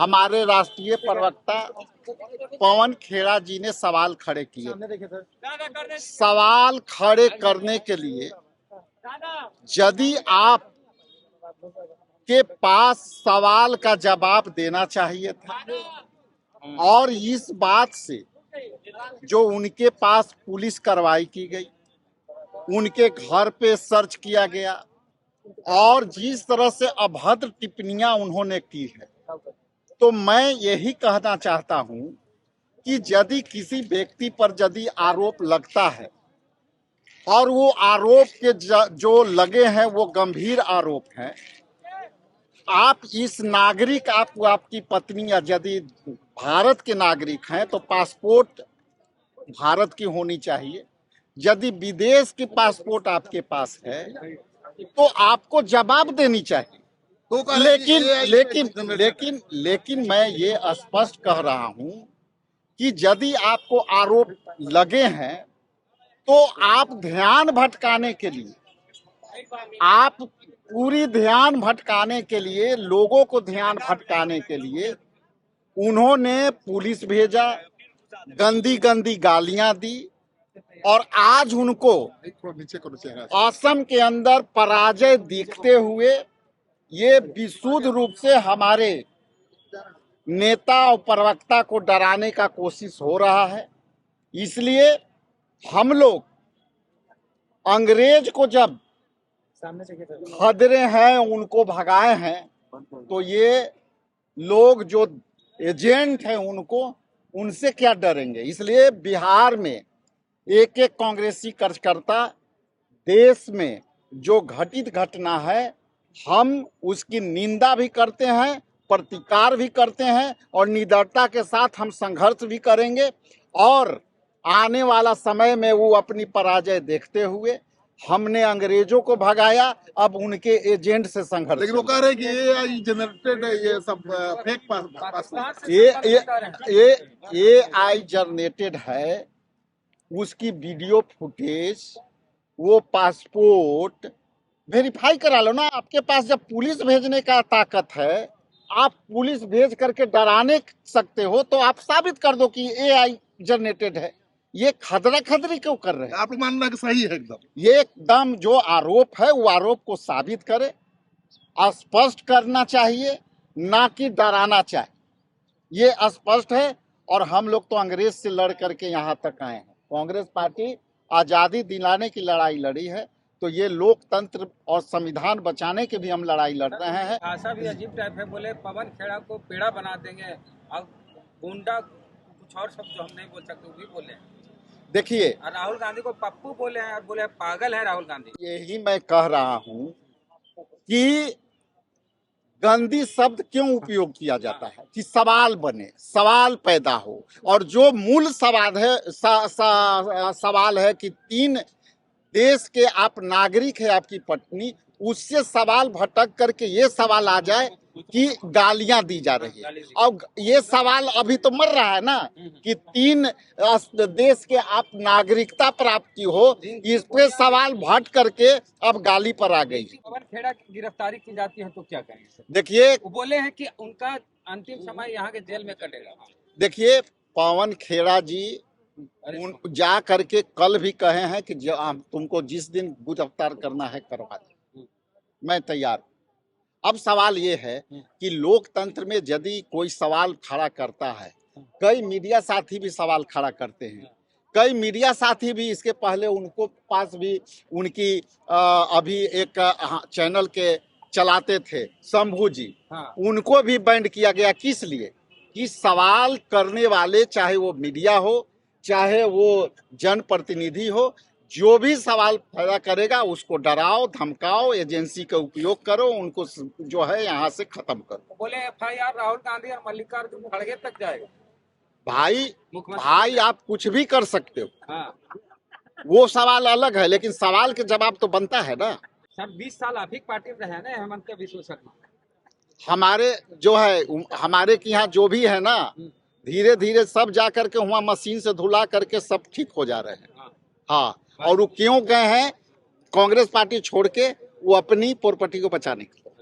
हमारे राष्ट्रीय प्रवक्ता पवन खेड़ा जी ने सवाल खड़े किए। सवाल खड़े करने के लिए यदि आप के पास सवाल का जवाब देना चाहिए था, और इस बात से जो उनके पास पुलिस कार्रवाई की गई, उनके घर पे सर्च किया गया और जिस तरह से अभद्र टिप्पणियां उन्होंने की है, तो मैं यही कहना चाहता हूं कि यदि किसी व्यक्ति पर यदि आरोप लगता है और वो आरोप के जो लगे हैं वो गंभीर आरोप हैं, आप इस नागरिक आपकी पत्नी यदि भारत के नागरिक हैं तो पासपोर्ट भारत की होनी चाहिए। यदि विदेश की पासपोर्ट आपके पास है तो आपको जवाब देनी चाहिए। तो लेकिन मैं ये स्पष्ट कह रहा हूं कि यदि आपको आरोप लगे हैं तो आप ध्यान भटकाने के लिए, लोगों को ध्यान भटकाने के लिए उन्होंने पुलिस भेजा, गंदी गंदी गालियां दी और आज उनको असम के अंदर पराजय देखते हुए ये विशुद्ध रूप से हमारे नेता और प्रवक्ता को डराने का कोशिश हो रहा है। इसलिए हम लोग अंग्रेज को जब खदेड़े हैं, उनको भगाए हैं, तो ये लोग जो एजेंट हैं उनसे क्या डरेंगे। इसलिए बिहार में एक एक कांग्रेसी कार्यकर्ता देश में जो घटित घटना है हम उसकी निंदा भी करते हैं, प्रतिकार भी करते हैं और निडरता के साथ हम संघर्ष भी करेंगे। और आने वाला समय में वो अपनी पराजय देखते हुए हमने अंग्रेजों को भगाया, अब उनके एजेंट से संघर्ष। लेकिन वो कह रहे हैं कि AI जनरेटेड है, ये सब फेक पासपोर्ट, ये AI जनरेटेड है। उसकी वीडियो फुटेज, वो पासपोर्ट वेरीफाई करा लो ना। आपके पास जब पुलिस भेजने का ताकत है, आप पुलिस भेज करके डराने सकते हो, तो आप साबित कर दो कि AI जनरेटेड है। ये खदरा खदरी क्यों कर रहे हैं? आप मानना कि सही है एकदम? ये एकदम जो आरोप है वो आरोप को साबित करे, स्पष्ट करना चाहिए, ना कि डराना चाहिए। ये स्पष्ट है। और हम लोग तो अंग्रेज से लड़ करके यहाँ तक आए हैं। कांग्रेस पार्टी आजादी दिलाने की लड़ाई लड़ी है, तो ये लोकतंत्र और संविधान बचाने की भी हम लड़ाई लड़ रहे हैं। भाषा भी अजीब टाइप है, बोले पवन खेड़ा को पेड़ा बना देंगे, अब गुंडा कुछ और शब्द जो हम नहीं बोल सकते वो भी बोले। देखिए, राहुल गांधी को पप्पू बोले हैं और बोले पागल है राहुल गांधी। यही मैं कह रहा हूं कि गंदी शब्द क्यों उपयोग किया जाता है कि सवाल बने, सवाल पैदा हो। और जो मूल सवाल है सवाल है कि 3 देश के आप नागरिक है आपकी पत्नी, उससे सवाल भटक करके ये सवाल आ जाए कि गालियां दी जा रही है। अब ये सवाल अभी तो मर रहा है ना कि 3 देश के आप नागरिकता प्राप्त की हो, इस पे सवाल भट करके अब गाली पर आ गई। पवन खेड़ा की गिरफ्तारी की जाती है तो क्या करेंगे? देखिए, वो बोले हैं कि उनका अंतिम समय यहाँ के जेल में कटेगा। देखिए, पवन खेड़ा जी जा करके कल भी कहे हैं कि तुमको जिस दिन गिरफ्तार करना है करवा दो, मैं तैयार। अब सवाल ये है कि लोकतंत्र में यदि कोई सवाल खड़ा करता है, कई मीडिया साथी भी सवाल खड़ा करते हैं, कई मीडिया साथी भी इसके पहले उनको पास भी उनकी अभी एक चैनल के चलाते थे शंभू जी, उनको भी बैंड किया गया। किस लिए? कि सवाल करने वाले, चाहे वो मीडिया हो चाहे वो जनप्रतिनिधि हो, जो भी सवाल पैदा करेगा उसको डराओ, धमकाओ, एजेंसी का उपयोग करो, उनको जो है यहाँ से खत्म करो। बोले FIR राहुल गांधी और मल्लिकार्जुन खड़गे तक जाएगा। भाई आप कुछ भी कर सकते हो। वो सवाल अलग है, लेकिन सवाल के जवाब तो बनता है ना। सर 20 साल आप ही पार्टी में रहे ना, हेमंत बिश्व शर्मा। हमारे जो है हमारे के यहाँ जो भी है ना, धीरे धीरे सब जा करके वहाँ मशीन से धुला करके सब ठीक हो जा रहे हैं। हाँ, और वो क्यों गए हैं कांग्रेस पार्टी छोड़ के? वो अपनी प्रॉपर्टी को बचाने के लिए।